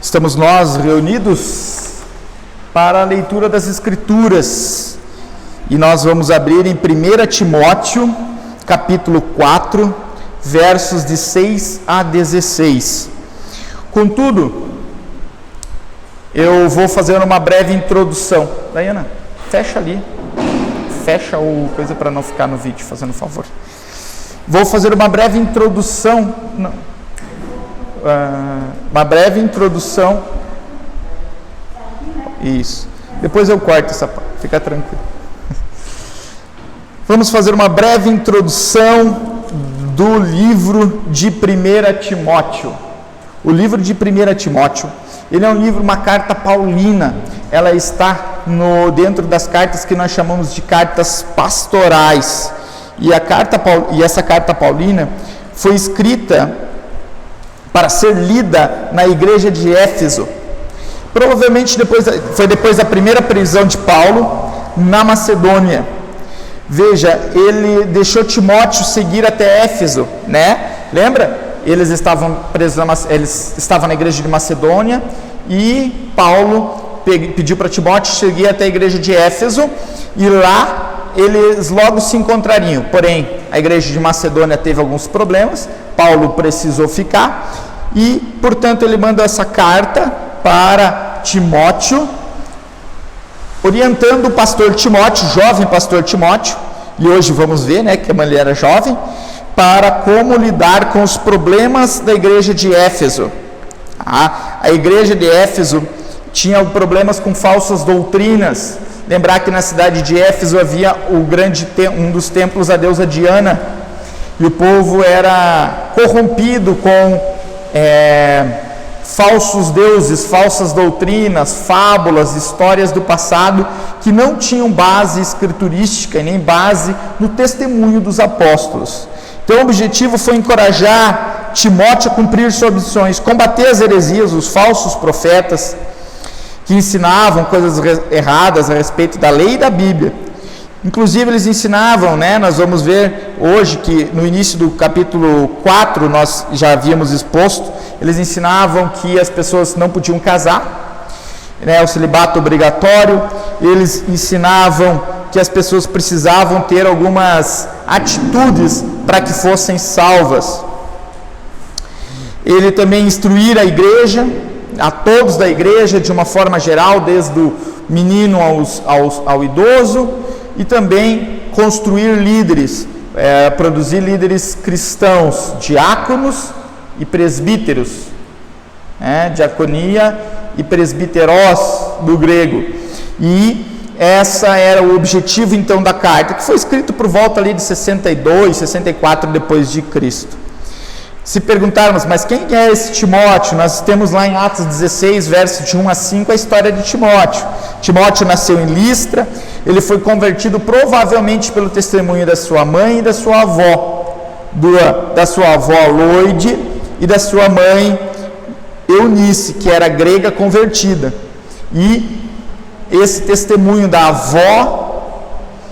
Estamos nós reunidos para a leitura das Escrituras e nós vamos abrir em 1 Timóteo, capítulo 4, versos de 6 a 16. Contudo, eu vou fazer uma breve introdução. Daiana, fecha ali, fecha o coisa para não ficar no vídeo, fazendo um favor. Vou fazer uma breve introdução. Uma breve introdução. Isso. Depois eu corto essa parte, fica tranquilo. Vamos fazer uma breve introdução do livro de 1 Timóteo. O livro de 1 Timóteo, ele é um livro, uma carta paulina. Ela está dentro das cartas que nós chamamos de cartas pastorais. E essa carta paulina foi escrita para ser lida na igreja de Éfeso. Provavelmente foi depois da primeira prisão de Paulo na Macedônia. Veja, ele deixou Timóteo seguir até Éfeso, né? Lembra? Eles estavam presos, eles estavam na igreja de Macedônia e Paulo pediu para Timóteo seguir até a igreja de Éfeso e lá eles logo se encontrariam. Porém, a igreja de Macedônia teve alguns problemas, Paulo precisou ficar e, portanto, ele manda essa carta para Timóteo, orientando o pastor Timóteo, jovem pastor Timóteo, e hoje vamos ver, né, que ele era jovem, para como lidar com os problemas da igreja de Éfeso. A igreja de Éfeso tinha problemas com falsas doutrinas. Lembrar que na cidade de Éfeso havia um dos templos à deusa Diana, e o povo era corrompido com falsos deuses, falsas doutrinas, fábulas, histórias do passado que não tinham base escriturística e nem base no testemunho dos apóstolos. Então o objetivo foi encorajar Timóteo a cumprir suas missões, combater as heresias, os falsos profetas que ensinavam coisas erradas a respeito da lei e da Bíblia. Inclusive eles ensinavam, né, nós vamos ver hoje que no início do capítulo 4 nós já havíamos exposto, eles ensinavam que as pessoas não podiam casar, né, o celibato obrigatório. Eles ensinavam que as pessoas precisavam ter algumas atitudes para que fossem salvas. Ele também instruir a igreja, a todos da igreja de uma forma geral, desde o menino ao idoso, e também construir líderes, produzir líderes cristãos, diáconos e presbíteros, diaconia e presbíteros do grego. E essa era o objetivo então da carta, que foi escrito por volta ali de 62, 64 depois de Cristo. Se perguntarmos, mas quem é esse Timóteo? Nós temos lá em Atos 16, versos de 1 a 5, a história de Timóteo. Timóteo nasceu em Listra, ele foi convertido provavelmente pelo testemunho da sua mãe e da sua avó, da sua avó Loide e da sua mãe Eunice, que era grega convertida. E esse testemunho da avó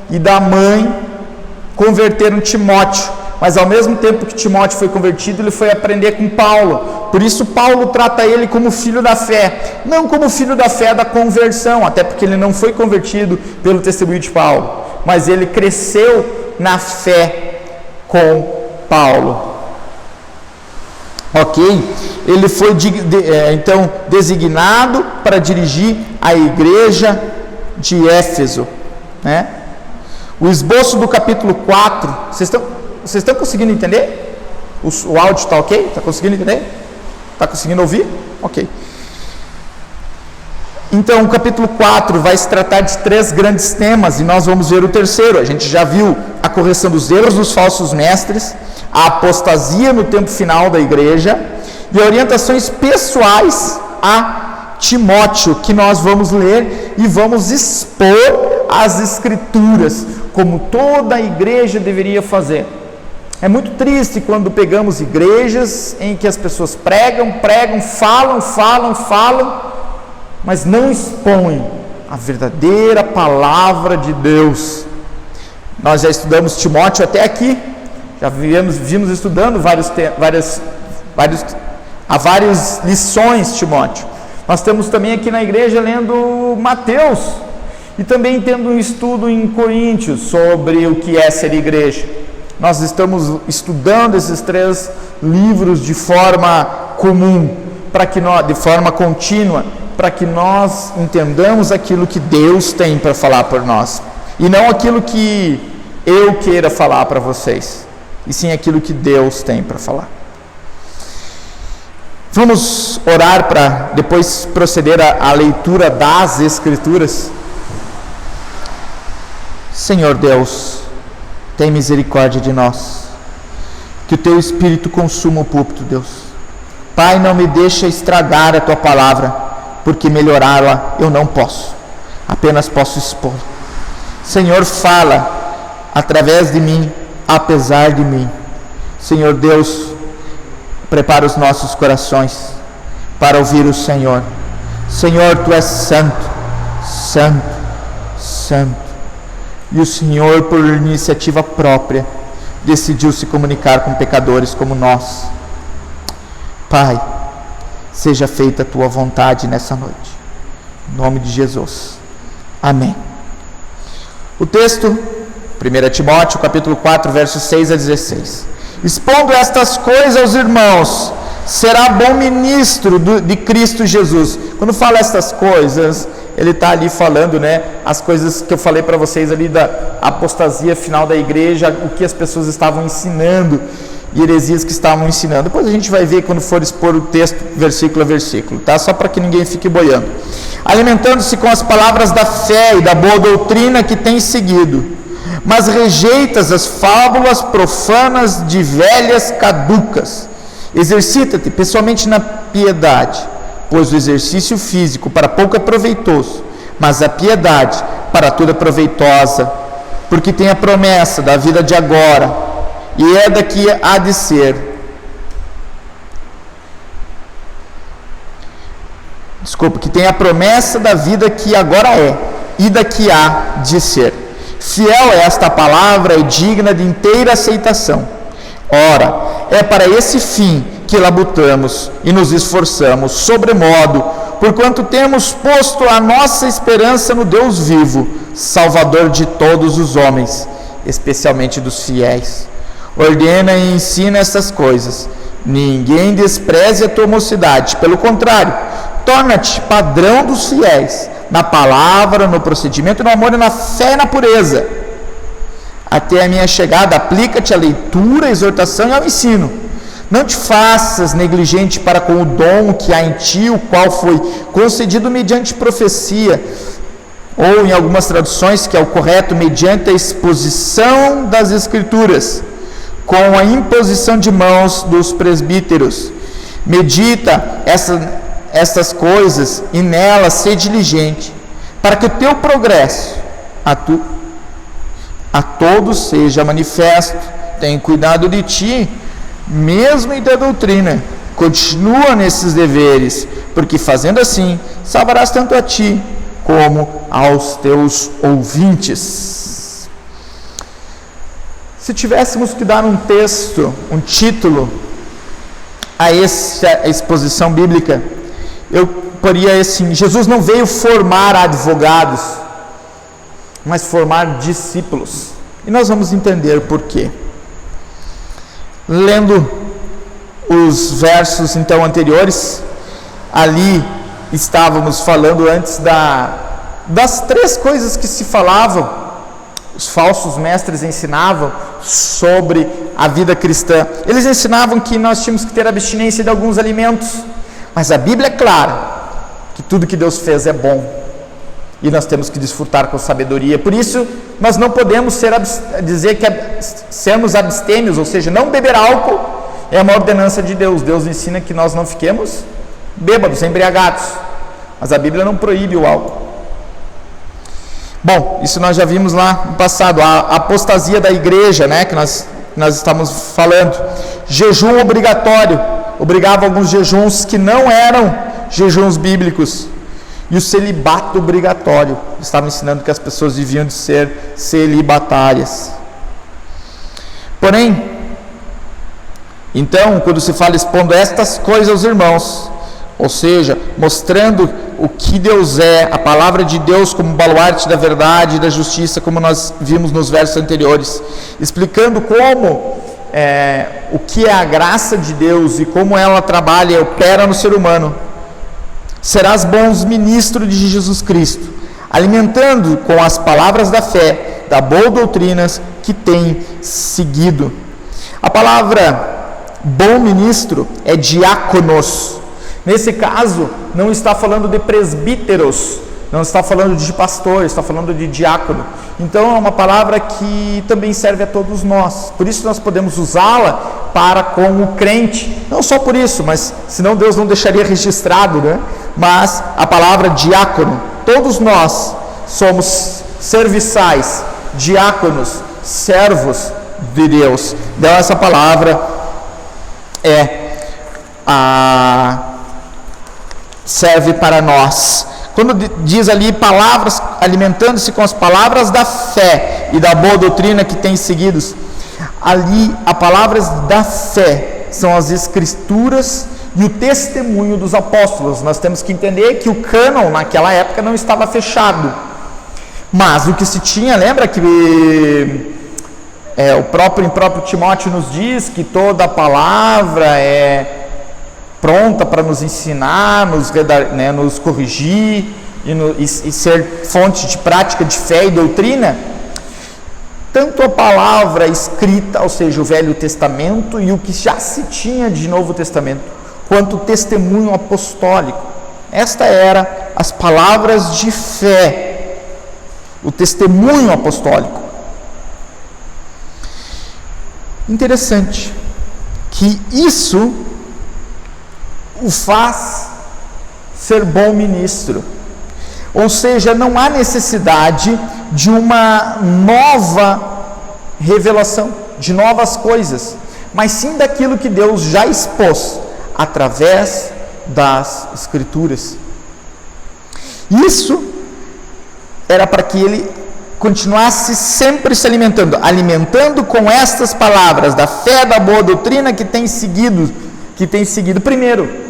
e da mãe converteram Timóteo. Mas ao mesmo tempo que Timóteo foi convertido, ele foi aprender com Paulo. Por isso Paulo trata ele como filho da fé, não como filho da fé da conversão, até porque ele não foi convertido pelo testemunho de Paulo, mas ele cresceu na fé com Paulo. Ok? Ele foi então designado para dirigir a igreja de Éfeso, né? O esboço do capítulo 4, vocês estão conseguindo entender? O áudio está ok? Está conseguindo entender? Está conseguindo ouvir? Ok. Então, o capítulo 4 vai se tratar de 3 grandes temas e nós vamos ver o terceiro. A gente já viu a correção dos erros dos falsos mestres, a apostasia no tempo final da igreja e orientações pessoais a Timóteo, que nós vamos ler e vamos expor as Escrituras, como toda a igreja deveria fazer. É muito triste quando pegamos igrejas em que as pessoas pregam, falam, mas não expõem a verdadeira palavra de Deus. Nós já estudamos Timóteo até aqui, já vimos estudando várias lições, Timóteo. Nós temos também aqui na igreja lendo Mateus e também tendo um estudo em Coríntios sobre o que é ser igreja. Nós estamos estudando esses 3 livros de forma comum, de forma contínua, para que nós entendamos aquilo que Deus tem para falar por nós, e não aquilo que eu queira falar para vocês, e sim aquilo que Deus tem para falar. Vamos orar para depois proceder à leitura das Escrituras. Senhor Deus, tem misericórdia de nós, que o Teu Espírito consuma o púlpito, Deus. Pai, não me deixa estragar a Tua palavra, porque melhorá-la eu não posso, apenas posso expor. Senhor, fala através de mim, apesar de mim. Senhor Deus, prepara os nossos corações para ouvir o Senhor. Senhor, Tu és santo, santo, santo. E o Senhor, por iniciativa própria, decidiu se comunicar com pecadores como nós. Pai, seja feita a Tua vontade nessa noite. Em nome de Jesus. Amém. O texto, 1 Timóteo, capítulo 4, versos 6 a 16. Expondo estas coisas aos irmãos, será bom ministro de Cristo Jesus. Quando fala estas coisas, ele está ali falando, as coisas que eu falei para vocês ali da apostasia final da igreja, o que as pessoas estavam ensinando, e heresias que estavam ensinando. Depois a gente vai ver quando for expor o texto, versículo a versículo, tá? Só para que ninguém fique boiando. Alimentando-se com as palavras da fé e da boa doutrina que tem seguido, mas rejeitas as fábulas profanas de velhas caducas. Exercita-te pessoalmente na piedade, pois o exercício físico para pouco é proveitoso, mas a piedade para tudo é proveitosa, porque tem a promessa da vida de agora, e é daqui há de ser. Que tem a promessa da vida que agora é, e daqui há de ser. Fiel é esta palavra e digna de inteira aceitação. Ora, é para esse fim que labutamos e nos esforçamos, sobremodo, porquanto temos posto a nossa esperança no Deus vivo, Salvador de todos os homens, especialmente dos fiéis. Ordena e ensina essas coisas. Ninguém despreze a tua mocidade, pelo contrário, torna-te padrão dos fiéis, na palavra, no procedimento, no amor e na fé e na pureza. Até a minha chegada, aplica-te à leitura, à exortação e ao ensino. Não te faças negligente para com o dom que há em ti, o qual foi concedido mediante profecia, ou em algumas traduções, que é o correto, mediante a exposição das Escrituras, com a imposição de mãos dos presbíteros. Medita estas coisas e nelas ser diligente, para que o teu progresso a todos seja manifesto. Tem cuidado de ti, mesmo em da doutrina. Continua nesses deveres, porque fazendo assim, salvarás tanto a ti como aos teus ouvintes. Se tivéssemos que dar um texto, um título a essa exposição bíblica, eu poria assim: Jesus não veio formar advogados, mas formar discípulos. E nós vamos entender por quê. Lendo os versos então anteriores, ali estávamos falando antes das 3 coisas que se falavam. Os falsos mestres ensinavam sobre a vida cristã. Eles ensinavam que nós tínhamos que ter abstinência de alguns alimentos, mas a Bíblia é clara que tudo que Deus fez é bom e nós temos que desfrutar com sabedoria. Por isso, nós não podemos dizer que sermos abstêmios, ou seja, não beber álcool é uma ordenança de Deus. Deus ensina que nós não fiquemos bêbados, embriagados, mas a Bíblia não proíbe o álcool. Bom, isso nós já vimos lá no passado, a apostasia da igreja, que nós estamos falando. Jejum obrigatório, obrigava alguns jejuns que não eram jejuns bíblicos. E o celibato obrigatório, estava ensinando que as pessoas deviam de ser celibatárias. Porém, então, quando se fala expondo estas coisas aos irmãos, ou seja, mostrando o que Deus é, a palavra de Deus como baluarte da verdade e da justiça, como nós vimos nos versos anteriores, explicando como o que é a graça de Deus e como ela trabalha e opera no ser humano. Serás bons ministros de Jesus Cristo, alimentando com as palavras da fé, da boa doutrina que tem seguido. A palavra bom ministro é diáconos. Nesse caso, não está falando de presbíteros, não está falando de pastor, está falando de diácono. Então é uma palavra que também serve a todos nós. Por isso nós podemos usá-la para com o crente. Não só por isso, mas senão Deus não deixaria registrado, né? Mas a palavra diácono, todos nós somos serviçais, diáconos, servos de Deus. Então essa palavra serve para nós. Quando diz ali palavras, alimentando-se com as palavras da fé e da boa doutrina que tem seguidos, ali as palavras da fé são as escrituras e o testemunho dos apóstolos. Nós temos que entender que o cânon naquela época não estava fechado, mas o que se tinha, lembra que o próprio Timóteo nos diz que toda a palavra é pronta para nos ensinar, nos corrigir e ser fonte de prática de fé e doutrina. Tanto a palavra escrita, ou seja, o Velho Testamento, e o que já se tinha de Novo Testamento, quanto o testemunho apostólico. Esta era as palavras de fé, o testemunho apostólico. Interessante que isso o faz ser bom ministro, ou seja, não há necessidade de uma nova revelação, de novas coisas, mas sim daquilo que Deus já expôs através das Escrituras. Isso era para que ele continuasse sempre se alimentando com estas palavras da fé, da boa doutrina que tem seguido primeiro.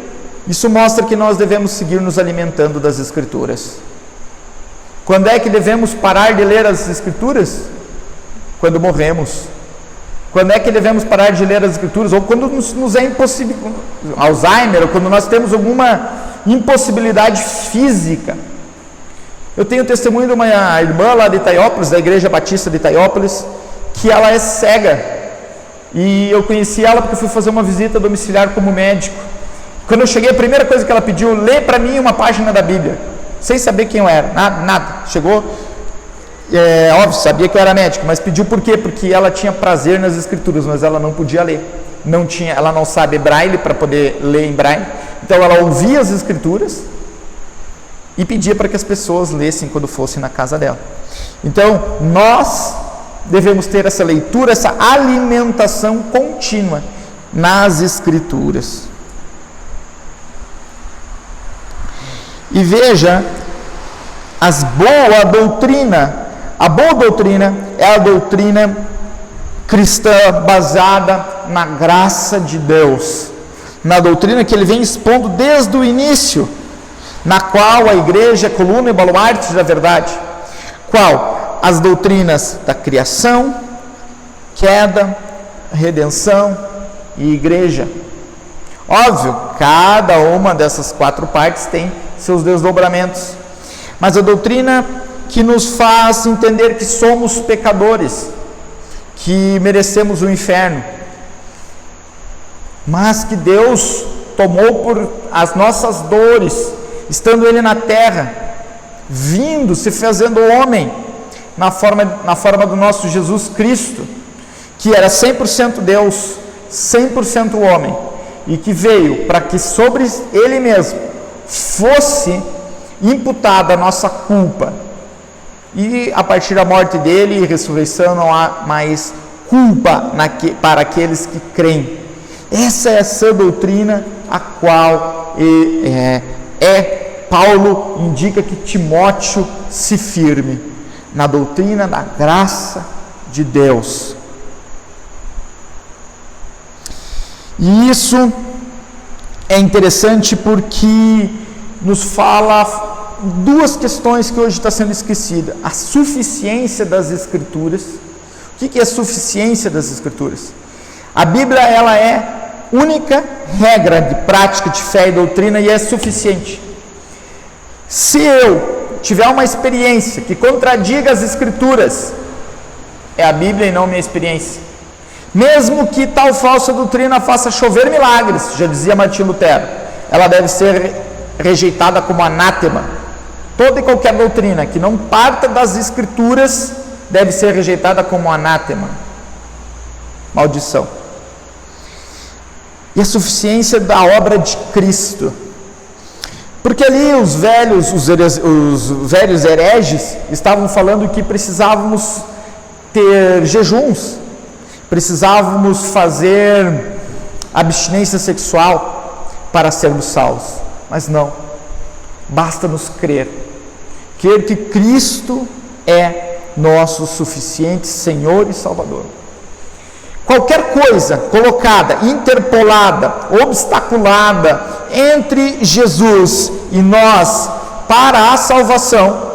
Isso mostra que nós devemos seguir nos alimentando das Escrituras. Quando é que devemos parar de ler as Escrituras? Quando morremos. Quando é que devemos parar de ler as Escrituras? Ou quando nos é impossível, Alzheimer, ou quando nós temos alguma impossibilidade física. Eu tenho testemunho de uma irmã lá de Itaiópolis, da Igreja Batista de Itaiópolis, que ela é cega. E eu conheci ela porque eu fui fazer uma visita domiciliar como médico. Quando eu cheguei, a primeira coisa que ela pediu, lê para mim uma página da Bíblia, sem saber quem eu era, nada. Chegou, óbvio, sabia que eu era médico, mas pediu por quê? Porque ela tinha prazer nas Escrituras, mas ela não podia ler. Ela não sabe braille para poder ler em braille, então ela ouvia as Escrituras e pedia para que as pessoas lessem quando fossem na casa dela. Então, nós devemos ter essa leitura, essa alimentação contínua nas Escrituras. E veja a boa doutrina. A boa doutrina é a doutrina cristã baseada na graça de Deus, na doutrina que ele vem expondo desde o início, na qual a igreja é coluna e baluarte da verdade. Qual? As doutrinas da criação, queda, redenção e igreja. Óbvio, cada uma dessas quatro partes tem seus desdobramentos, mas a doutrina que nos faz entender que somos pecadores, que merecemos o inferno, mas que Deus tomou por as nossas dores, estando Ele na terra, vindo, se fazendo homem, na forma do nosso Jesus Cristo, que era 100% Deus, 100% homem, e que veio para que sobre Ele mesmo fosse imputada a nossa culpa, e a partir da morte dele e ressurreição não há mais culpa para aqueles que creem. Essa é essa doutrina a qual Paulo indica que Timóteo se firme, na doutrina da graça de Deus. E isso é interessante porque nos fala duas questões que hoje está sendo esquecida: a suficiência das Escrituras. O que é a suficiência das Escrituras? A Bíblia, ela é única regra de prática de fé e doutrina e é suficiente. Se eu tiver uma experiência que contradiga as Escrituras, é a Bíblia e não minha experiência. Mesmo que tal falsa doutrina faça chover milagres, já dizia Martinho Lutero, ela deve ser rejeitada como anátema. Toda e qualquer doutrina que não parta das Escrituras deve ser rejeitada como anátema, maldição. E a suficiência da obra de Cristo, porque ali os velhos hereges estavam falando que precisávamos ter jejuns, precisávamos fazer abstinência sexual para sermos salvos. Mas não, basta nos crer que Cristo é nosso suficiente Senhor e Salvador. Qualquer coisa colocada, interpolada, obstaculada entre Jesus e nós para a salvação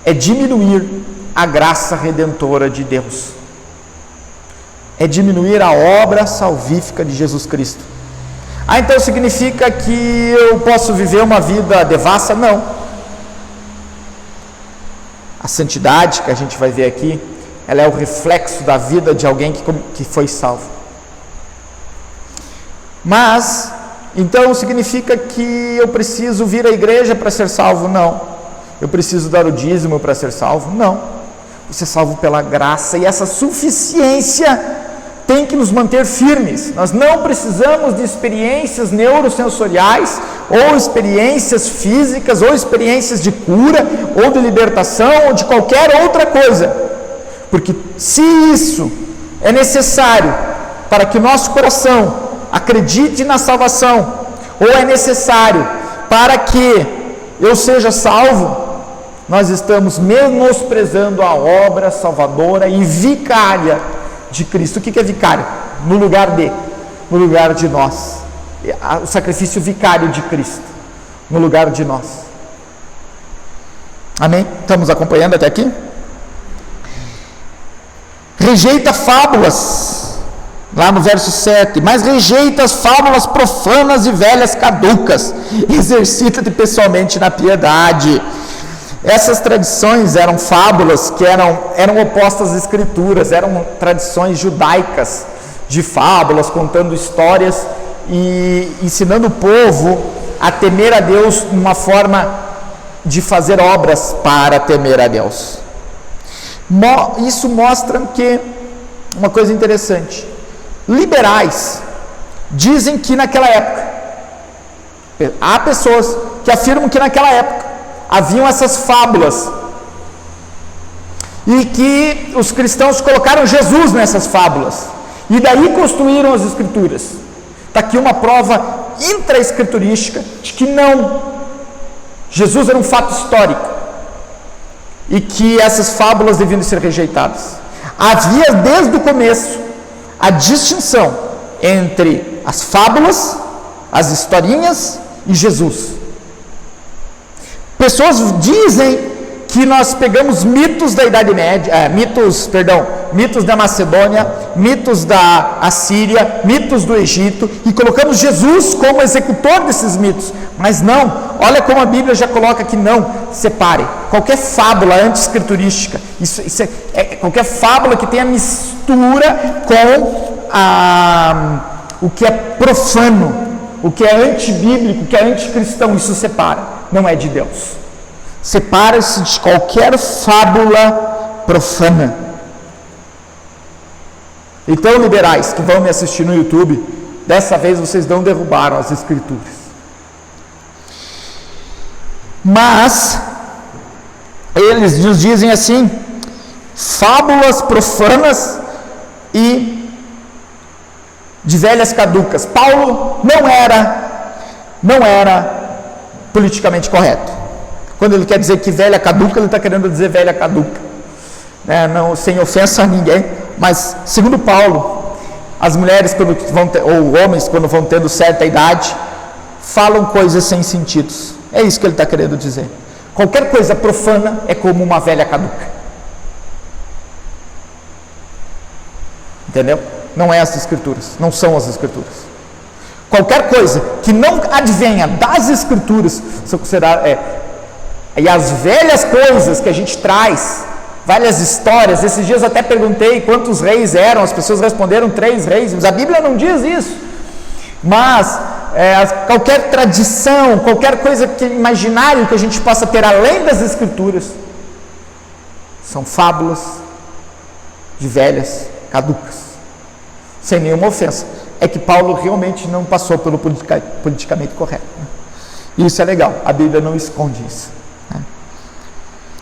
é diminuir a graça redentora de Deus, é diminuir a obra salvífica de Jesus Cristo. Então significa que eu posso viver uma vida devassa? Não. A santidade que a gente vai ver aqui, ela é o reflexo da vida de alguém que foi salvo. Mas, então significa que eu preciso vir à igreja para ser salvo? Não. Eu preciso dar o dízimo para ser salvo? Não. Você é salvo pela graça, e essa suficiência tem que nos manter firmes. Nós não precisamos de experiências neurosensoriais, ou experiências físicas, ou experiências de cura, ou de libertação, ou de qualquer outra coisa. Porque se isso é necessário para que o nosso coração acredite na salvação, ou é necessário para que eu seja salvo, nós estamos menosprezando a obra salvadora e vicária de Cristo. O que é vicário? No lugar de nós. O sacrifício vicário de Cristo, no lugar de nós. Amém? Estamos acompanhando até aqui? Rejeita fábulas, lá no verso 7, mas rejeita as fábulas profanas e velhas caducas, exercita-te pessoalmente na piedade. Essas tradições eram fábulas que eram opostas às Escrituras, eram tradições judaicas de fábulas, contando histórias e ensinando o povo a temer a Deus, uma forma de fazer obras para temer a Deus. Isso mostra que, uma coisa interessante, liberais dizem que naquela época, há pessoas que afirmam que naquela época haviam essas fábulas e que os cristãos colocaram Jesus nessas fábulas e daí construíram as Escrituras. Está aqui uma prova intra-escriturística de que não, Jesus era um fato histórico e que essas fábulas deviam ser rejeitadas. Havia desde o começo a distinção entre as fábulas, as historinhas e Jesus. Pessoas dizem que nós pegamos mitos da Idade Média, mitos da Macedônia, mitos da Assíria, mitos do Egito, e colocamos Jesus como executor desses mitos. Mas não, olha como a Bíblia já coloca que não, separe. Qualquer fábula anti-escriturística, qualquer fábula que tenha mistura com o que é profano, o que é antibíblico, o que é anticristão, isso separa. Não é de Deus. Separa-se de qualquer fábula profana. Então, liberais que vão me assistir no YouTube, dessa vez vocês não derrubaram as Escrituras. Mas eles nos dizem assim: fábulas profanas e de velhas caducas. Paulo não era politicamente correto. Quando ele quer dizer que velha caduca, ele está querendo dizer velha caduca, não, sem ofensa a ninguém, mas segundo Paulo, As mulheres, quando ou homens, quando vão tendo certa idade, falam coisas sem sentidos. É isso que ele está querendo dizer. Qualquer coisa profana é como uma velha caduca. Entendeu? Não é as Escrituras, não são as Escrituras. Qualquer coisa que não advenha das Escrituras são consideradas. E as velhas coisas que a gente traz, várias histórias. Esses dias eu até perguntei quantos reis eram, as pessoas responderam 3 reis, mas a Bíblia não diz isso. Mas qualquer tradição, qualquer coisa imaginário que a gente possa ter além das Escrituras, são fábulas de velhas caducas, sem nenhuma ofensa. É que Paulo realmente não passou pelo politicamente correto, né? Isso é legal, a Bíblia não esconde isso, né?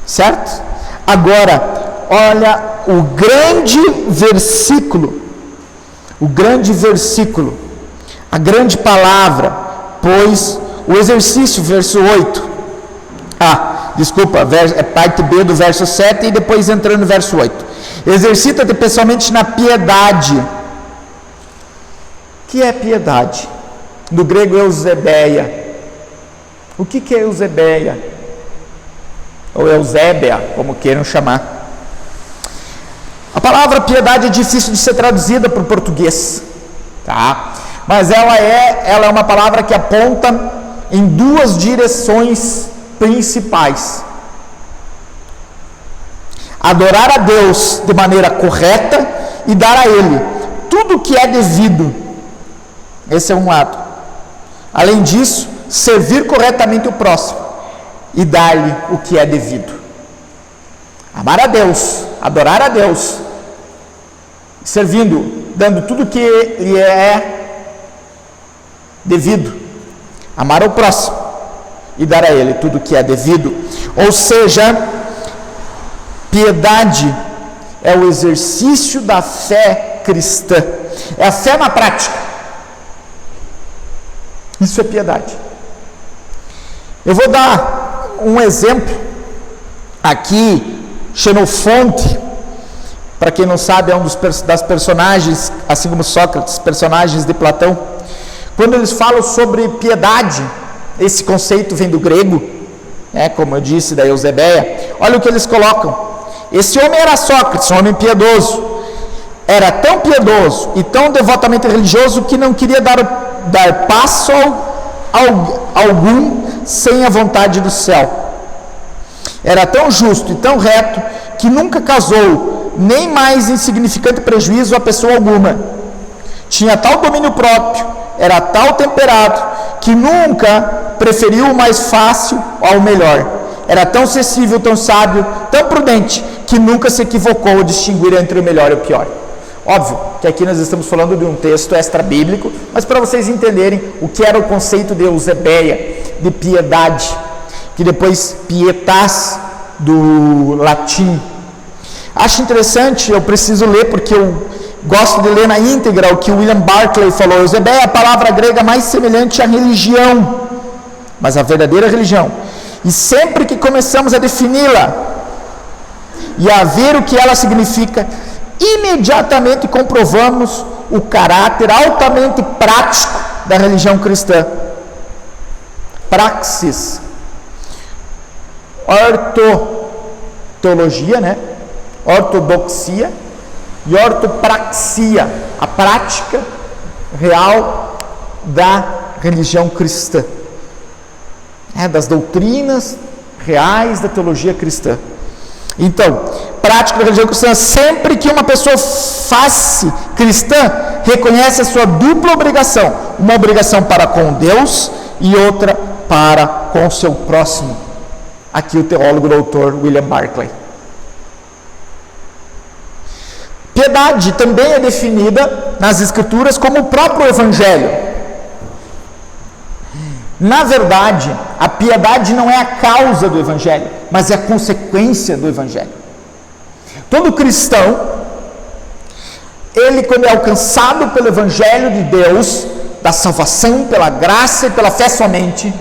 Certo? Agora, olha o grande versículo, a grande palavra, pois o exercício, verso 8, é parte B do verso 7 e depois entrando no verso 8. Exercita-te pessoalmente na piedade. O que é piedade? No grego, eusebeia. O que é eusebeia? Ou Eusébia, como queiram chamar. A palavra piedade é difícil de ser traduzida para o português, tá? Mas ela é uma palavra que aponta em 2 direções principais: adorar a Deus de maneira correta e dar a Ele tudo o que é devido. Esse é um lado. Além disso, servir corretamente o próximo e dar-lhe o que é devido. Amar a Deus, adorar a Deus, servindo, dando tudo o que lhe é devido. Amar ao próximo e dar a ele tudo o que é devido. Ou seja, piedade é o exercício da fé cristã. É a fé na prática. Isso é piedade. Eu vou dar um exemplo aqui. Xenofonte, para quem não sabe, é um das personagens, assim como Sócrates, personagens de Platão. Quando eles falam sobre piedade, esse conceito vem do grego, como eu disse, da Eusebeia. Olha o que eles colocam: esse homem era Sócrates, um homem piedoso. Era tão piedoso e tão devotamente religioso que não queria dar passo algum sem a vontade do céu. Era tão justo e tão reto que nunca causou nem mais insignificante prejuízo a pessoa alguma. Tinha tal domínio próprio, era tal temperado, que nunca preferiu o mais fácil ao melhor. Era tão sensível, tão sábio, tão prudente, que nunca se equivocou ao distinguir entre o melhor e o pior. Óbvio que aqui nós estamos falando de um texto extra-bíblico, mas para vocês entenderem o que era o conceito de Eusebeia, de piedade, que depois pietas, do latim. Acho interessante, eu preciso ler porque eu gosto de ler na íntegra o que William Barclay falou. Eusebeia é a palavra grega mais semelhante à religião, mas a verdadeira religião. E sempre que começamos a defini-la e a ver o que ela significa, imediatamente comprovamos o caráter altamente prático da religião cristã. Praxis, ortotologia, ortodoxia e ortopraxia, a prática real da religião cristã, das doutrinas reais da teologia cristã. Então, prática da religião cristã: sempre que uma pessoa faz-se cristã, reconhece a sua dupla obrigação, uma obrigação para com Deus e outra para com o seu próximo. Aqui o teólogo doutor William Barclay. Piedade também é definida nas Escrituras como o próprio Evangelho. Na verdade, a piedade não é a causa do Evangelho, mas é a consequência do Evangelho. Todo cristão, ele, quando é alcançado pelo Evangelho de Deus, da salvação pela graça e pela fé somente,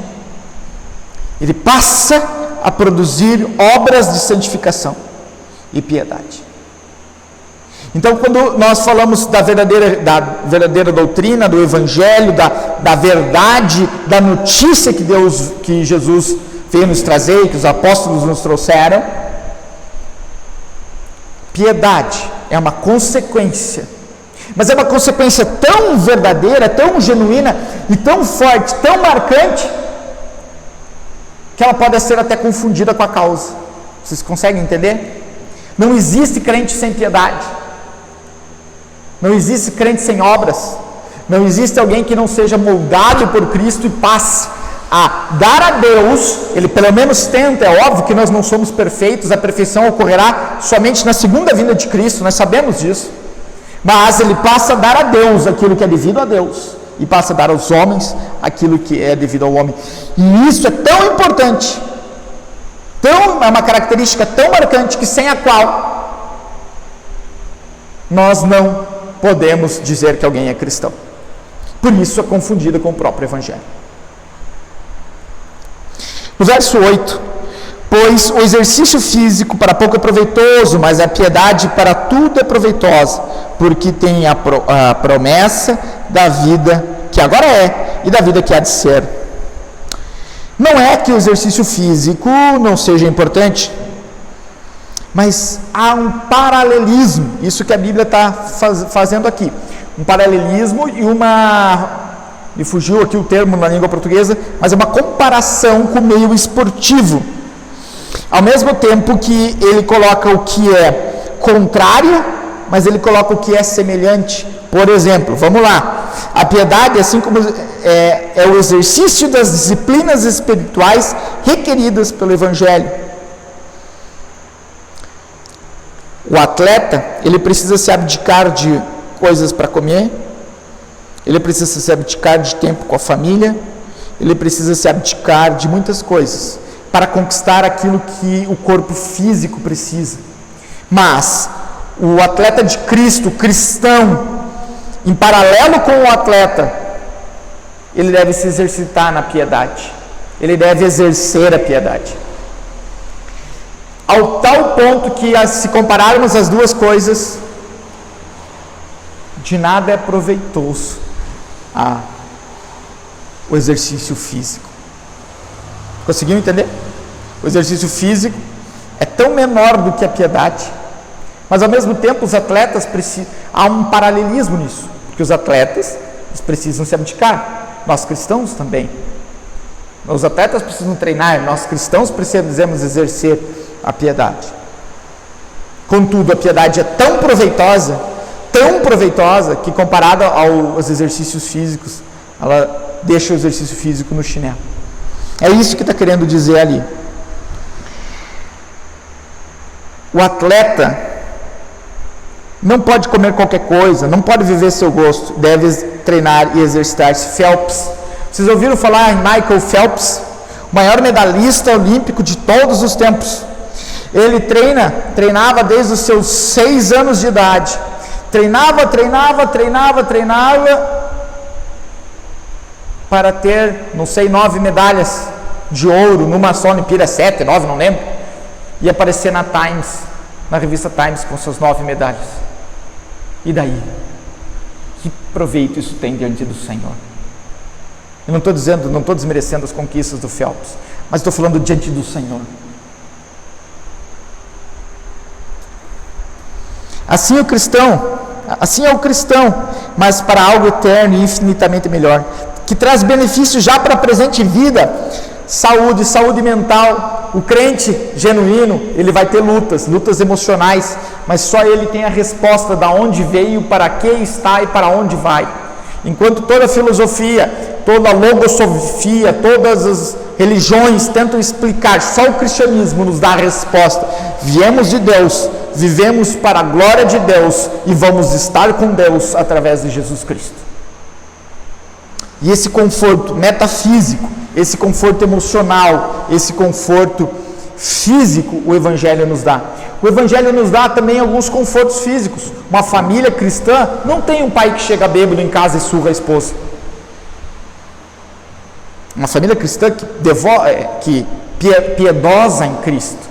ele passa a produzir obras de santificação e piedade. Então, quando nós falamos da verdadeira doutrina, do Evangelho, da verdade, da notícia que Jesus veio nos trazer, que os apóstolos nos trouxeram, piedade é uma consequência, mas é uma consequência tão verdadeira, tão genuína e tão forte, tão marcante, que ela pode ser até confundida com a causa. Vocês conseguem entender? Não existe crente sem piedade, não existe crente sem obras, não existe alguém que não seja moldado por Cristo e passe a dar a Deus. Ele pelo menos tenta, é óbvio que nós não somos perfeitos, a perfeição ocorrerá somente na segunda vinda de Cristo, nós sabemos disso, mas ele passa a dar a Deus aquilo que é devido a Deus, e passa a dar aos homens aquilo que é devido ao homem, e isso é tão importante, é uma característica tão marcante, que sem a qual nós não podemos dizer que alguém é cristão. Por isso é confundida com o próprio Evangelho. No verso 8: pois o exercício físico para pouco é proveitoso, mas a piedade para tudo é proveitosa, porque tem a promessa da vida que agora é e da vida que há de ser. Não é que o exercício físico não seja importante, mas há um paralelismo, isso que a Bíblia está fazendo aqui, um paralelismo e me fugiu aqui o termo na língua portuguesa, mas é uma comparação com o meio esportivo, ao mesmo tempo que ele coloca o que é contrário, mas ele coloca o que é semelhante. Por exemplo, vamos lá, a piedade, assim como é o exercício das disciplinas espirituais requeridas pelo Evangelho. O atleta, ele precisa se abdicar de coisas para comer, ele precisa se abdicar de tempo com a família, ele precisa se abdicar de muitas coisas para conquistar aquilo que o corpo físico precisa. Mas o atleta de Cristo, o cristão, em paralelo com o atleta, ele deve se exercitar na piedade, ele deve exercer a piedade, ao tal ponto que, se compararmos as duas coisas, de nada é proveitoso o exercício físico. Conseguiu entender? O exercício físico é tão menor do que a piedade, mas ao mesmo tempo os atletas há um paralelismo nisso, porque os atletas precisam se abdicar, nós cristãos também. Os atletas precisam treinar, nós cristãos precisamos exercer a piedade. Contudo, a piedade é tão proveitosa, que comparada aos exercícios físicos, ela deixa o exercício físico no chinelo. É isso que está querendo dizer ali. O atleta não pode comer qualquer coisa, não pode viver seu gosto, deve treinar e exercitar-se. Phelps, vocês ouviram falar em Michael Phelps, o maior medalhista olímpico de todos os tempos? Ele treinava desde os seus 6 anos de idade, treinava para ter, 9 medalhas de ouro numa só Olimpíada, 7, 9, não lembro, e aparecer na revista Times com suas 9 medalhas. E daí? Que proveito isso tem diante do Senhor? Eu não estou desmerecendo as conquistas do Phelps, mas estou falando diante do Senhor. Assim é o cristão, mas para algo eterno e infinitamente melhor, que traz benefícios já para a presente vida, saúde mental. O crente genuíno, ele vai ter lutas emocionais, mas só ele tem a resposta da onde veio, para que está e para onde vai. Enquanto toda a filosofia, toda a logosofia, todas as religiões tentam explicar, só o cristianismo nos dá a resposta. Viemos de Deus, vivemos para a glória de Deus e vamos estar com Deus através de Jesus Cristo. E esse conforto metafísico, esse conforto emocional, esse conforto físico, o Evangelho nos dá. O Evangelho nos dá também alguns confortos físicos. Uma família cristã não tem um pai que chega bêbado em casa e surra a esposa. Uma família cristã piedosa em Cristo.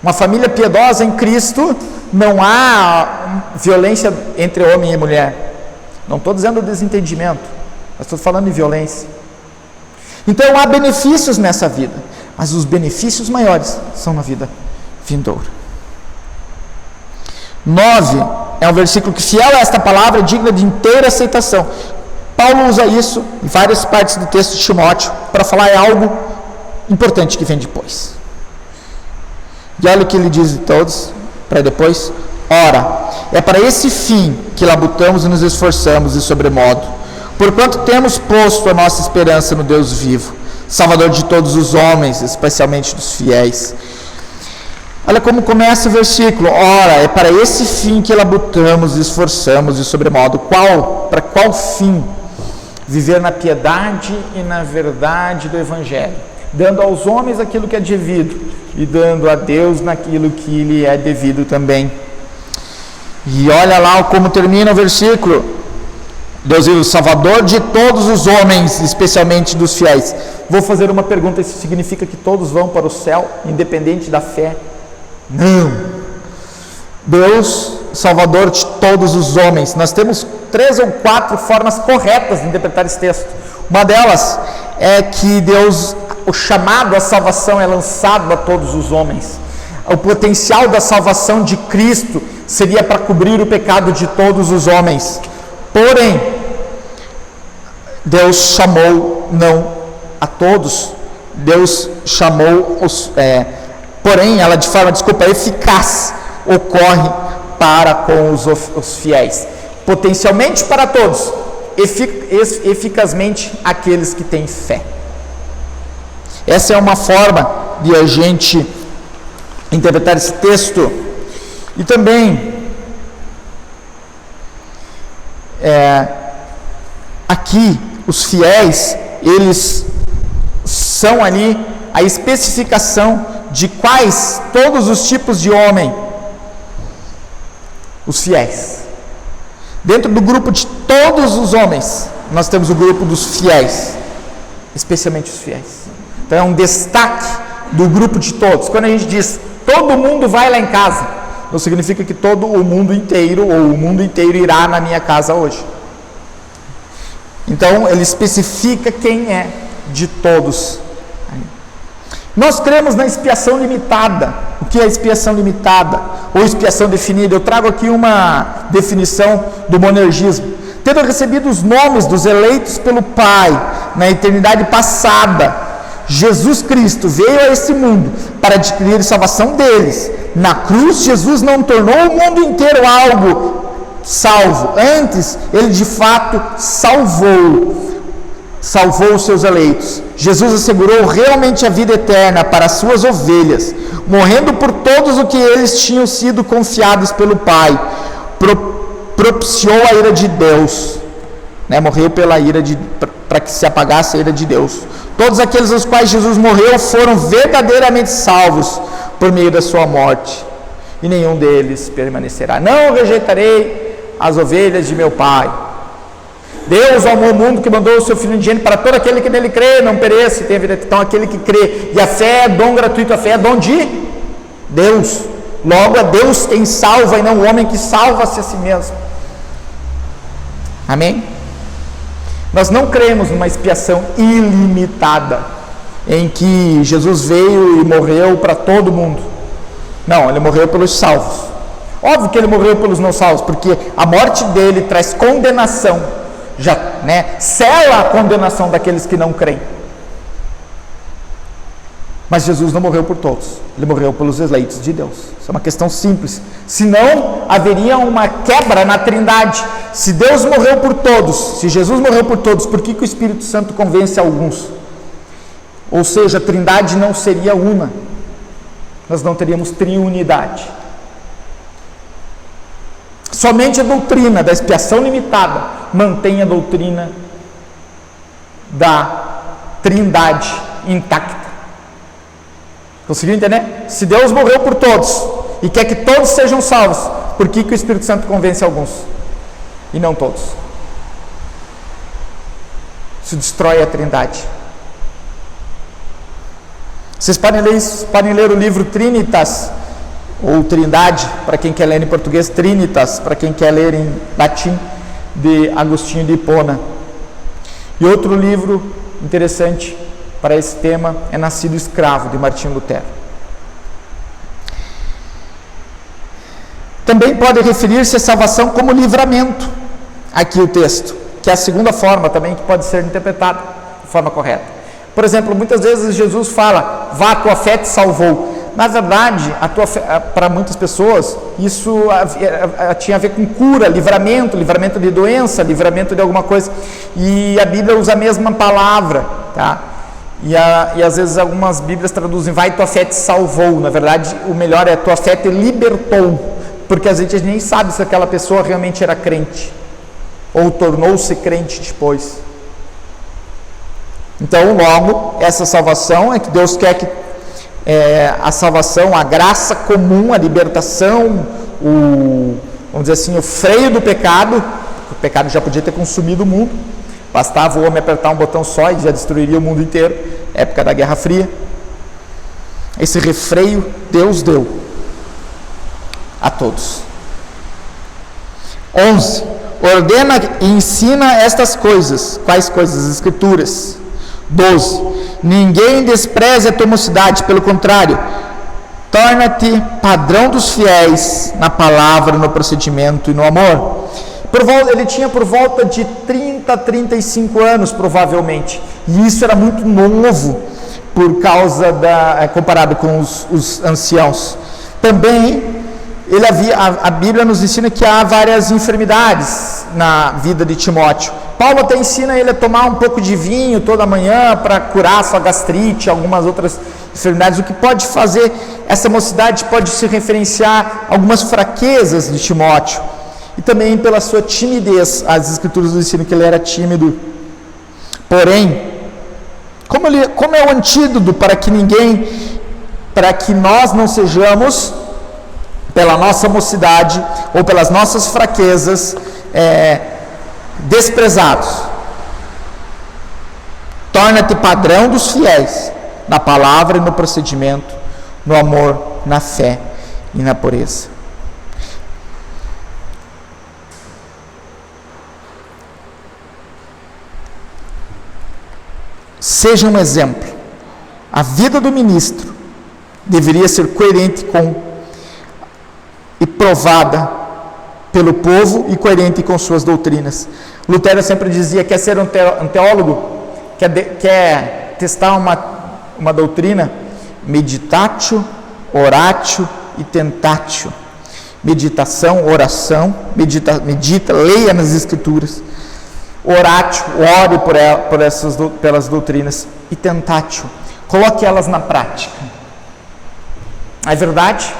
Uma família piedosa em Cristo não há violência entre homem e mulher. Não estou dizendo desentendimento, mas estou falando de violência. Então há benefícios nessa vida, mas os benefícios maiores são na vida vindoura. 9 é um versículo que, fiel a esta palavra, é digna de inteira aceitação. Paulo usa isso em várias partes do texto de Timóteo para falar algo importante que vem depois. E olha o que ele diz de todos, para depois: ora, é para esse fim que labutamos e nos esforçamos e sobremodo, porquanto temos posto a nossa esperança no Deus vivo, Salvador de todos os homens, especialmente dos fiéis. Olha como começa o versículo: ora, é para esse fim que labutamos, esforçamos e sobremodo. Para qual fim? Viver na piedade e na verdade do Evangelho, dando aos homens aquilo que é devido e dando a Deus naquilo que lhe é devido também. E olha lá como termina o versículo: Deus é o Salvador de todos os homens, especialmente dos fiéis. Vou fazer uma pergunta: isso significa que todos vão para o céu, independente da fé? Não. Deus, Salvador de todos os homens. Nós temos 3 ou 4 formas corretas de interpretar esse texto. Uma delas é que Deus, o chamado à salvação é lançado a todos os homens. O potencial da salvação de Cristo seria para cobrir o pecado de todos os homens. Porém, Deus chamou não a todos. Deus chamou porém, ela de forma, eficaz, ocorre para com os fiéis. Potencialmente para todos, eficazmente aqueles que têm fé. Essa é uma forma de a gente interpretar esse texto. E também aqui os fiéis, eles são ali a especificação de quais todos os tipos de homem. Os fiéis. Dentro do grupo de todos os homens, nós temos o grupo dos fiéis, especialmente os fiéis. Então é um destaque do grupo de todos. Quando a gente diz todo mundo vai lá em casa, não significa que todo o mundo inteiro ou o mundo inteiro irá na minha casa hoje. Então ele especifica quem é de todos. Nós cremos na expiação limitada. O que é expiação limitada? Ou expiação definida? Eu trago aqui uma definição do monergismo. Tendo recebido os nomes dos eleitos pelo Pai na eternidade passada, Jesus Cristo veio a esse mundo para adquirir a salvação deles. Na cruz, Jesus não tornou o mundo inteiro algo salvo. Antes, ele de fato salvou os seus eleitos. Jesus assegurou realmente a vida eterna para as suas ovelhas, morrendo por todos os que eles tinham sido confiados pelo Pai. Propiciou a ira de Deus, morreu pela ira para que se apagasse a ira de Deus. Todos aqueles aos quais Jesus morreu foram verdadeiramente salvos por meio da sua morte, e nenhum deles permanecerá. Não rejeitarei as ovelhas de meu Pai. Deus amou o mundo que mandou o seu Filho unigênito para todo aquele que nele crê, não pereça e tenha vida. Então aquele que crê, e a fé é dom gratuito, a fé é dom de Deus. Logo é Deus quem salva e não o homem que salva-se a si mesmo. Amém? Nós não cremos numa expiação ilimitada, em que Jesus veio e morreu para todo mundo. Não, ele morreu pelos salvos. Óbvio que ele morreu pelos não salvos, porque a morte dele traz condenação, sela a condenação daqueles que não creem. Mas Jesus não morreu por todos, ele morreu pelos eleitos de Deus. Isso é uma questão simples. Senão haveria uma quebra na Trindade. Se Deus morreu por todos, se Jesus morreu por todos, por que o Espírito Santo convence alguns? Ou seja, a Trindade não seria uma, nós não teríamos triunidade. Somente a doutrina da expiação limitada mantém a doutrina da Trindade intacta. Conseguiu entender? Se Deus morreu por todos e quer que todos sejam salvos, por que o Espírito Santo convence alguns e não todos? Isso destrói a Trindade. Vocês podem ler o livro Trinitas ou Trindade, para quem quer ler em português, Trinitas, para quem quer ler em latim, de Agostinho de Hipona. E outro livro interessante para esse tema é Nascido Escravo, de Martinho Lutero. Também pode referir-se à salvação como livramento, aqui o texto, que é a segunda forma também que pode ser interpretada de forma correta. Por exemplo, muitas vezes Jesus fala, vá, a tua fé te salvou. Na verdade, para muitas pessoas, isso tinha a ver com cura, livramento de doença, livramento de alguma coisa. E a Bíblia usa a mesma palavra, tá? E às vezes algumas Bíblias traduzem, vai, tua fé te salvou. Na verdade, o melhor é, tua fé te libertou. Porque a gente nem sabe se aquela pessoa realmente era crente, ou tornou-se crente depois. Então, logo, essa salvação é que Deus quer que a salvação, a graça comum, a libertação, vamos dizer assim, o freio do pecado. O pecado já podia ter consumido o mundo, bastava o homem apertar um botão só e já destruiria o mundo inteiro, época da Guerra Fria. Esse refreio Deus deu a todos. 11. Ordena e ensina estas coisas. Quais coisas? As Escrituras. 12. Ninguém despreze a tua mocidade, pelo contrário, torna-te padrão dos fiéis na palavra, no procedimento e no amor. Ele tinha por volta de 30 a 35 anos, provavelmente, e isso era muito novo, por causa comparado com os anciãos. Também, a Bíblia nos ensina que há várias enfermidades na vida de Timóteo. Paulo até ensina ele a tomar um pouco de vinho toda manhã para curar sua gastrite, algumas outras enfermidades. O que pode fazer, essa mocidade pode se referenciar a algumas fraquezas de Timóteo. E também pela sua timidez. As Escrituras nos ensinam que ele era tímido. Porém, como é o antídoto para que nós não sejamos, pela nossa mocidade ou pelas nossas fraquezas, desprezados? Torna-te padrão dos fiéis na palavra e no procedimento, no amor, na fé e na pureza. Seja um exemplo. A vida do ministro deveria ser coerente e provada pelo povo e coerente com suas doutrinas. Lutero sempre dizia, quer ser um teólogo, quer testar uma doutrina, meditatio, oratio e tentatio. Meditação, oração, medita, leia nas Escrituras. Oratio, ore pelas doutrinas. E tentatio, coloque elas na prática. É verdade?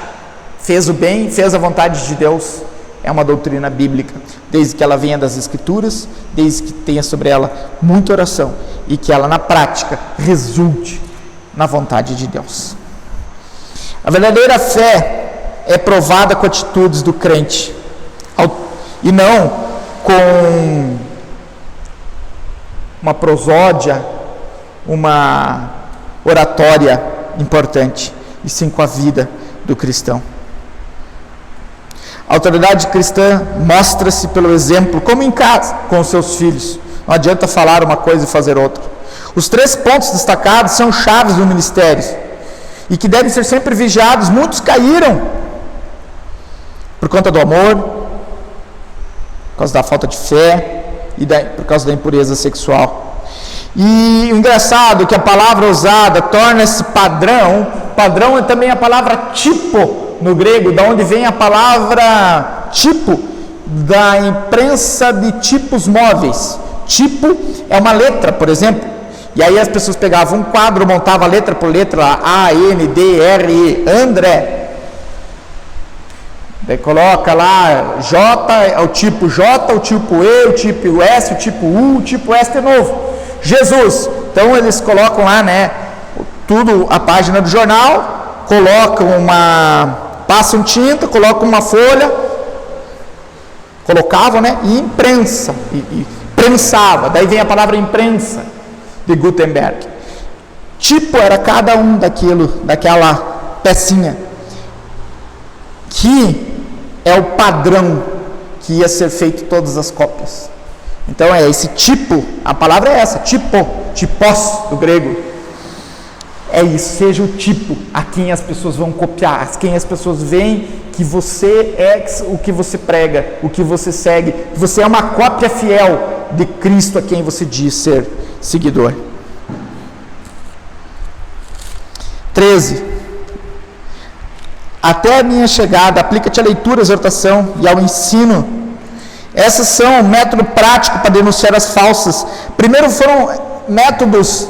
Fez o bem, fez a vontade de Deus, é uma doutrina bíblica, desde que ela venha das Escrituras, desde que tenha sobre ela muita oração e que ela na prática resulte na vontade de Deus. A verdadeira fé é provada com atitudes do crente e não com uma prosódia, uma oratória importante, e sim com a vida do cristão. A autoridade cristã mostra-se pelo exemplo, como em casa, com os seus filhos. Não adianta falar uma coisa e fazer outra. Os 3 pontos destacados são chaves do ministério e que devem ser sempre vigiados. Muitos caíram por conta do amor, por causa da falta de fé e por causa da impureza sexual. E o engraçado é que a palavra usada torna-se padrão. Padrão é também a palavra tipo no grego, da onde vem a palavra tipo, da imprensa de tipos móveis. Tipo é uma letra, por exemplo, e aí as pessoas pegavam um quadro, montavam letra por letra, A, N, D, R, E, André. Daí coloca lá J, é o tipo J, o tipo E, o tipo S, o tipo U, o tipo S de novo. Jesus. Então eles colocam lá, tudo a página do jornal, colocam passam tinta, colocam uma folha, colocavam, e imprensa, e prensava. Daí vem a palavra imprensa de Gutenberg. Tipo era cada um daquela pecinha. que é o padrão que ia ser feito todas as cópias. Então é esse tipo, a palavra é essa, tipos do grego. É isso, seja o tipo a quem as pessoas vão copiar, a quem as pessoas veem que você é o que você prega, o que você segue, que você é uma cópia fiel de Cristo a quem você diz ser seguidor. 13. Até a minha chegada, aplica-te à leitura, à exortação e ao ensino. Essas são um método prático para denunciar as falsas. Primeiro foram métodos,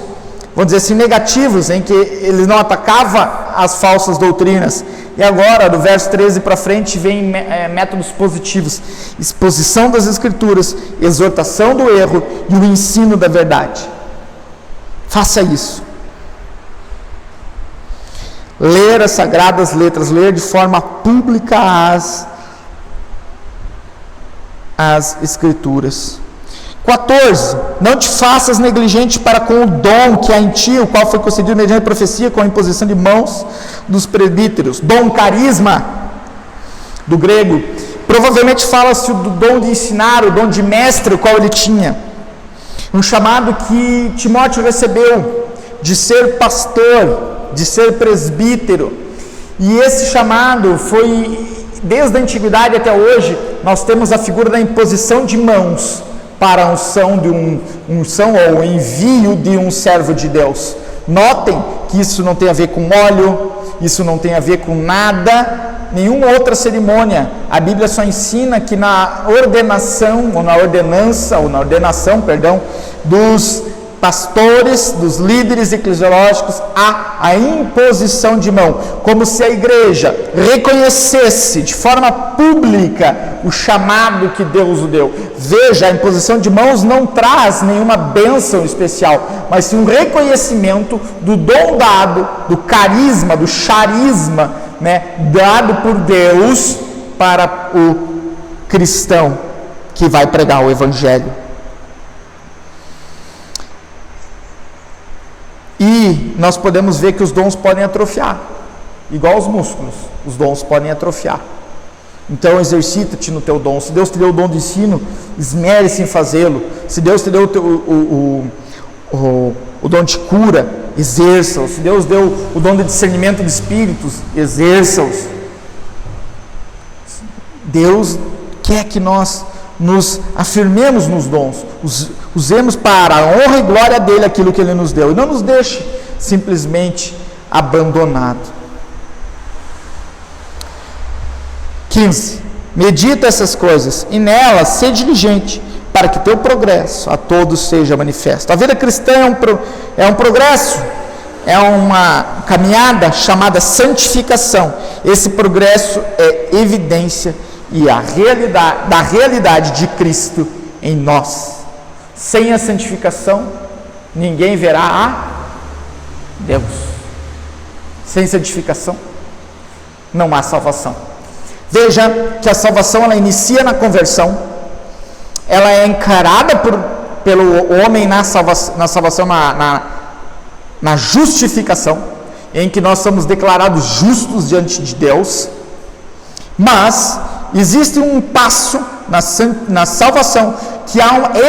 vamos dizer assim, negativos, em que eles não atacavam as falsas doutrinas. E agora, do verso 13 para frente, vem métodos positivos. Exposição das Escrituras, exortação do erro e o ensino da verdade. Faça isso. Ler as sagradas letras, ler de forma pública as Escrituras. 14. Não te faças negligente para com o dom que há em ti, o qual foi concedido mediante profecia com a imposição de mãos dos presbíteros. Dom, carisma, do grego. Provavelmente fala-se do dom de ensinar, o dom de mestre, o qual ele tinha. Um chamado que Timóteo recebeu de ser pastor, de ser presbítero. E esse chamado foi, desde a antiguidade até hoje, nós temos a figura da imposição de mãos para a unção ou envio de um servo de Deus. Notem que isso não tem a ver com óleo, isso não tem a ver com nada, nenhuma outra cerimônia. A Bíblia só ensina que na ordenação dos pastores, dos líderes eclesiológicos, há a imposição de mão, como se a igreja reconhecesse de forma pública o chamado que Deus o deu. Veja, a imposição de mãos não traz nenhuma bênção especial, mas sim um reconhecimento do dom dado, do carisma, do charisma, dado por Deus para o cristão que vai pregar o Evangelho. E nós podemos ver que os dons podem atrofiar, igual os músculos, os dons podem atrofiar. Então exercita-te no teu dom. Se Deus te deu o dom de ensino, esmere-se em fazê-lo. Se Deus te deu o dom de cura, exerça-o. Se Deus deu o dom de discernimento de espíritos, exerça-os. Deus quer que nós nos afirmemos nos dons, usemos para a honra e glória dele aquilo que ele nos deu, e não nos deixe simplesmente abandonado. 15. Medita essas coisas, e nelas ser diligente, para que teu progresso a todos seja manifesto. A vida cristã é um progresso, é uma caminhada chamada santificação. Esse progresso é evidência e a realidade de Cristo em nós. Sem a santificação, ninguém verá a Deus. Sem santificação, não há salvação. Veja que a salvação, ela inicia na conversão, ela é encarada pelo homem na salvação, na justificação, em que nós somos declarados justos diante de Deus. Mas existe um passo na salvação,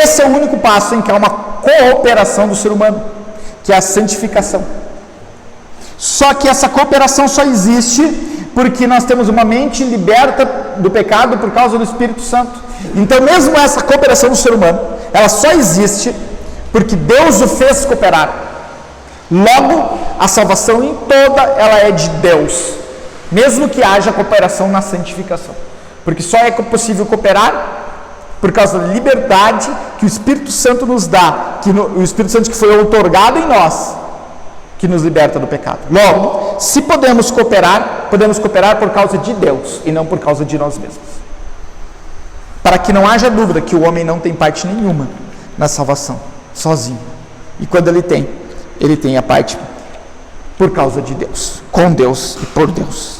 esse é o único passo em que há uma cooperação do ser humano, que é a santificação. Só que essa cooperação só existe porque nós temos uma mente liberta do pecado por causa do Espírito Santo. Então mesmo essa cooperação do ser humano, ela só existe porque Deus o fez cooperar. Logo, a salvação em toda, ela é de Deus, mesmo que haja cooperação na santificação, porque só é possível cooperar por causa da liberdade que o Espírito Santo nos dá, o Espírito Santo que foi outorgado em nós, que nos liberta do pecado. Logo, se podemos cooperar por causa de Deus e não por causa de nós mesmos, para que não haja dúvida que o homem não tem parte nenhuma na salvação, sozinho, e quando ele tem a parte por causa de Deus, com Deus e por Deus.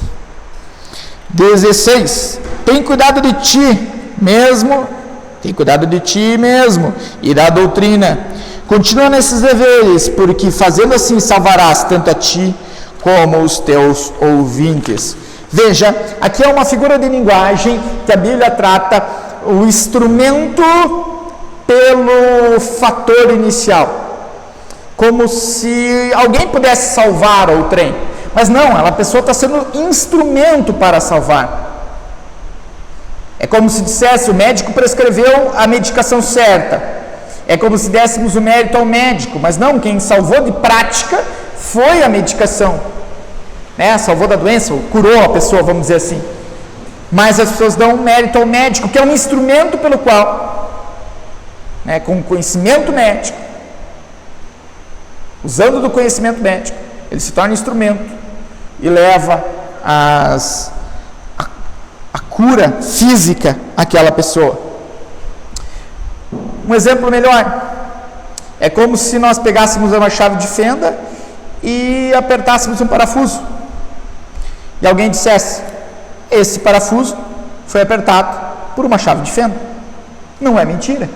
16. Tem cuidado de ti mesmo e da doutrina. Continua nesses deveres, porque fazendo assim salvarás tanto a ti como os teus ouvintes. Veja, aqui é uma figura de linguagem que a Bíblia trata o instrumento pelo fator inicial, como se alguém pudesse salvar o trem, mas não, a pessoa está sendo instrumento para salvar. É como se dissesse, o médico prescreveu a medicação certa, é como se dessemos o mérito ao médico, mas não, quem salvou de prática foi a medicação, né? Salvou da doença, curou a pessoa, vamos dizer assim. Mas as pessoas dão mérito ao médico, que é um instrumento pelo qual, né, com conhecimento médico, usando do conhecimento médico, ele se torna instrumento e leva a cura física àquela pessoa. Um exemplo melhor, é como se nós pegássemos uma chave de fenda e apertássemos um parafuso, e alguém dissesse, esse parafuso foi apertado por uma chave de fenda. Não é mentira,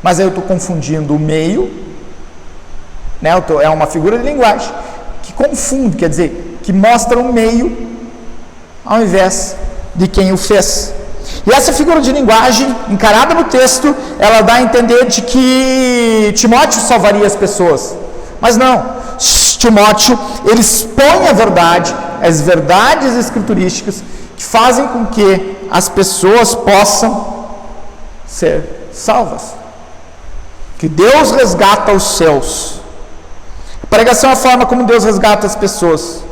mas aí eu estou confundindo o meio, né? É uma figura de linguagem que confunde, quer dizer, que mostra o meio ao invés de quem o fez. E essa figura de linguagem, encarada no texto, ela dá a entender de que Timóteo salvaria as pessoas, mas não. Timóteo, ele expõe a verdade, as verdades escriturísticas que fazem com que as pessoas possam ser salvas, que Deus resgata os seus. A pregação é a forma como Deus resgata as pessoas,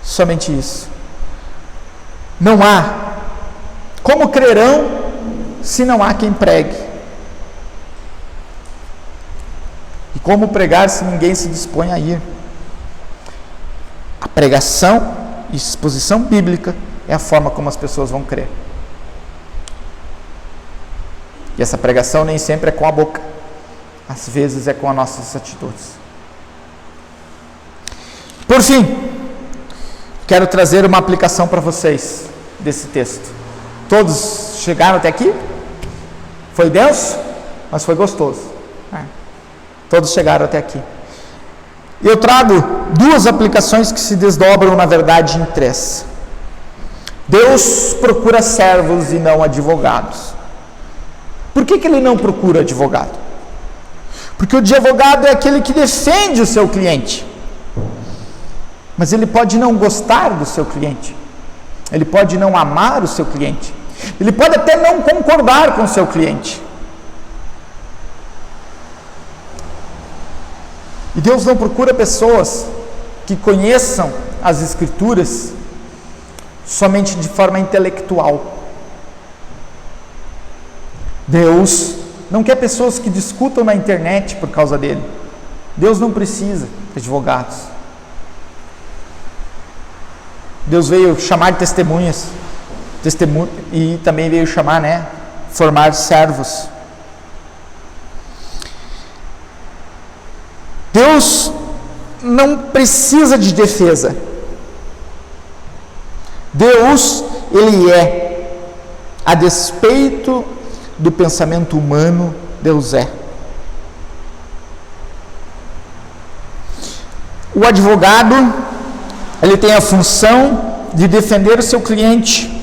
somente isso. Não há como crerão se não há quem pregue, e como pregar se ninguém se dispõe a ir. A pregação e exposição bíblica é a forma como as pessoas vão crer. E essa pregação nem sempre é com a boca, às vezes é com as nossas atitudes. Por fim, quero trazer uma aplicação para vocês desse texto. Todos chegaram até aqui? Foi denso, mas foi gostoso. Todos chegaram até aqui. Eu trago duas aplicações que se desdobram, na verdade, em três. Deus procura servos e não advogados. Por que ele não procura advogado? Porque o advogado é aquele que defende o seu cliente. Mas ele pode não gostar do seu cliente. Ele pode não amar o seu cliente. Ele pode até não concordar com o seu cliente. E Deus não procura pessoas que conheçam as Escrituras somente de forma intelectual. Deus não quer pessoas que discutam na internet por causa dele. Deus não precisa de advogados. Deus veio chamar testemunhas, e também veio chamar, formar servos. Deus não precisa de defesa. Deus, ele é, a despeito do pensamento humano, Deus é. O advogado, ele tem a função de defender o seu cliente,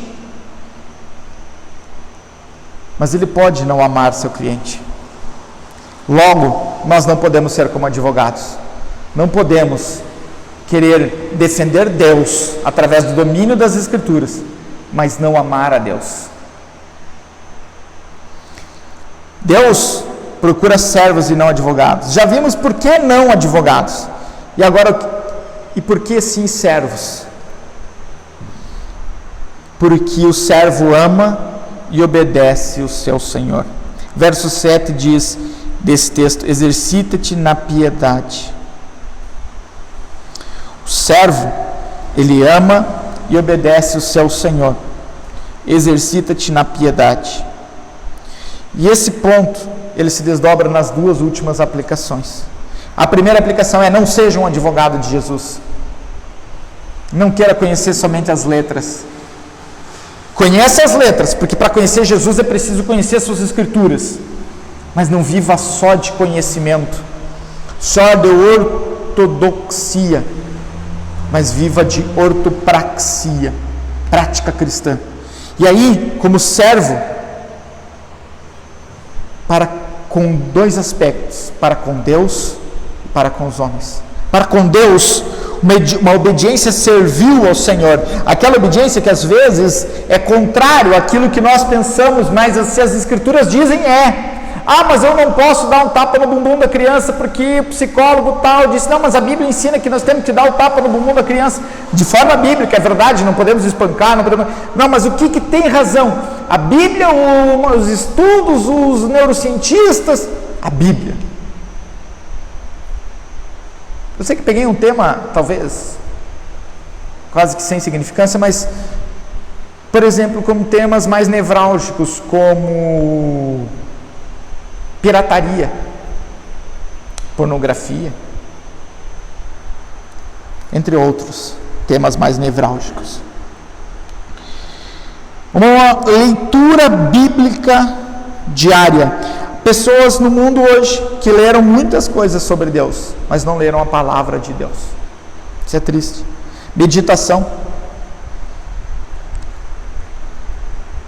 mas ele pode não amar seu cliente. Logo, nós não podemos ser como advogados. Não podemos querer defender Deus através do domínio das Escrituras, mas não amar a Deus. Deus procura servos e não advogados. Já vimos por que não advogados. E agora, e por que sim servos? Porque o servo ama e obedece o seu Senhor. Verso 7 diz desse texto: exercita-te na piedade. O servo, ele ama e obedece o seu Senhor. Exercita-te na piedade. E esse ponto, ele se desdobra nas duas últimas aplicações. A primeira aplicação é: não seja um advogado de Jesus. Não queira conhecer somente as letras. Conheça as letras, porque para conhecer Jesus é preciso conhecer suas Escrituras. Mas não viva só de conhecimento, só de ortodoxia. mas viva de ortopraxia, prática cristã. E aí, como servo, para com dois aspectos, para com Deus e para com os homens. Para com Deus, uma obediência servil ao Senhor, aquela obediência que às vezes é contrário àquilo que nós pensamos, mas se as Escrituras dizem mas eu não posso dar um tapa no bumbum da criança porque o psicólogo tal disse, não, mas a Bíblia ensina que nós temos que dar o tapa no bumbum da criança, de forma bíblica, é verdade, não podemos espancar, não, mas o que tem razão? A Bíblia, os estudos, os neurocientistas, a Bíblia. Eu sei que peguei um tema, talvez, quase que sem significância, mas, por exemplo, como temas mais nevrálgicos, como pirataria, pornografia, entre outros temas mais nevrálgicos. Uma leitura bíblica diária. Pessoas no mundo hoje que leram muitas coisas sobre Deus, mas não leram a palavra de Deus. Isso é triste. Meditação.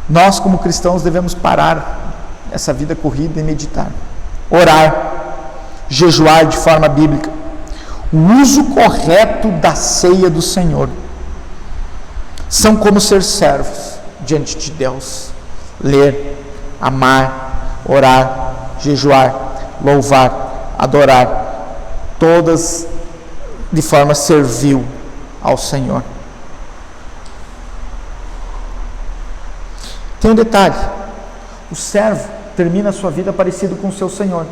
Nós, como cristãos, devemos parar essa vida corrida e meditar. Orar. Jejuar de forma bíblica. O uso correto da ceia do Senhor. São como ser servos diante de Deus. Ler, amar, orar, jejuar, louvar, adorar, todas de forma servil ao Senhor. Tem um detalhe: o servo termina a sua vida parecido com o seu Senhor.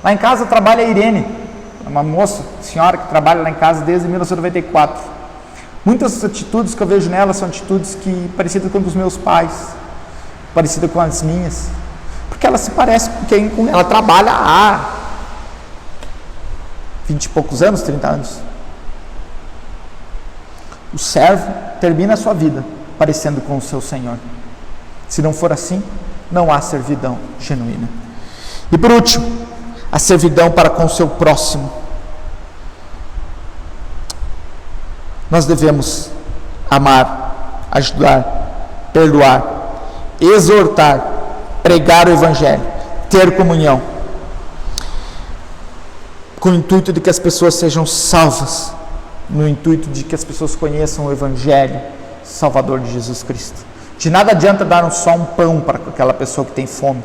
Lá em casa trabalha a Irene, uma moça, senhora que trabalha lá em casa desde 1994. Muitas atitudes que eu vejo nela são atitudes parecidas com os meus pais, parecidas com as minhas, porque ela se parece com quem ela trabalha há 20 e poucos anos, 30 anos. O servo termina a sua vida parecendo com o seu Senhor. Se não for assim, não há servidão genuína. E por último, a servidão para com o seu próximo. Nós devemos amar, ajudar, perdoar, exortar, pregar o Evangelho, ter comunhão, com o intuito de que as pessoas sejam salvas, no intuito de que as pessoas conheçam o Evangelho Salvador de Jesus Cristo. De nada adianta dar só um pão para aquela pessoa que tem fome,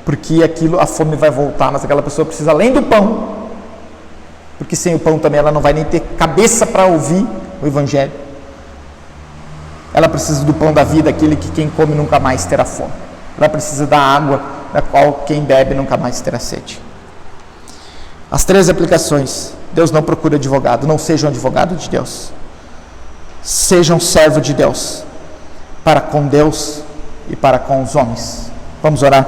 porque a fome vai voltar, mas aquela pessoa precisa além do pão, porque sem o pão também ela não vai nem ter cabeça para ouvir o Evangelho. Ela precisa do pão da vida, aquele que quem come nunca mais terá fome. Ela precisa da água, da qual quem bebe nunca mais terá sede. As 3 aplicações. Deus não procura advogado. Não sejam advogado de Deus. Sejam servo de Deus, para com Deus e para com os homens. Vamos orar.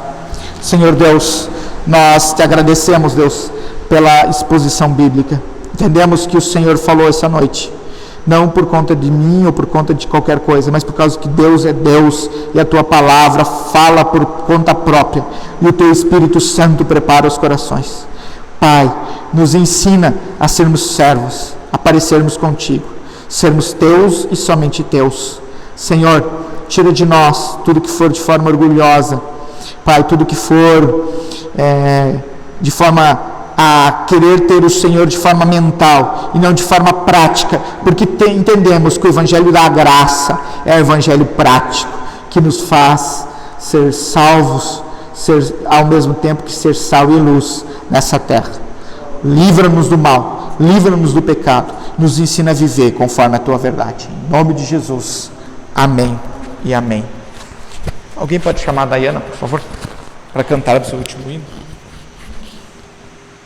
Senhor Deus, nós te agradecemos, Deus, pela exposição bíblica. Entendemos que o Senhor falou essa noite, não por conta de mim ou por conta de qualquer coisa, mas por causa que Deus é Deus e a tua palavra fala por conta própria e o teu Espírito Santo prepara os corações. Pai, nos ensina a sermos servos, a parecermos contigo, sermos teus e somente teus. Senhor, tira de nós tudo que for de forma orgulhosa, Pai, tudo que for de forma a querer ter o Senhor de forma mental e não de forma prática, porque entendemos que o Evangelho da graça é o Evangelho prático, que nos faz ser salvos, ao mesmo tempo que ser sal e luz nessa terra. Livra-nos do mal, livra-nos do pecado, nos ensina a viver conforme a tua verdade. Em nome de Jesus, amém e amém. Alguém pode chamar a Dayana, por favor, para cantar o seu último hino?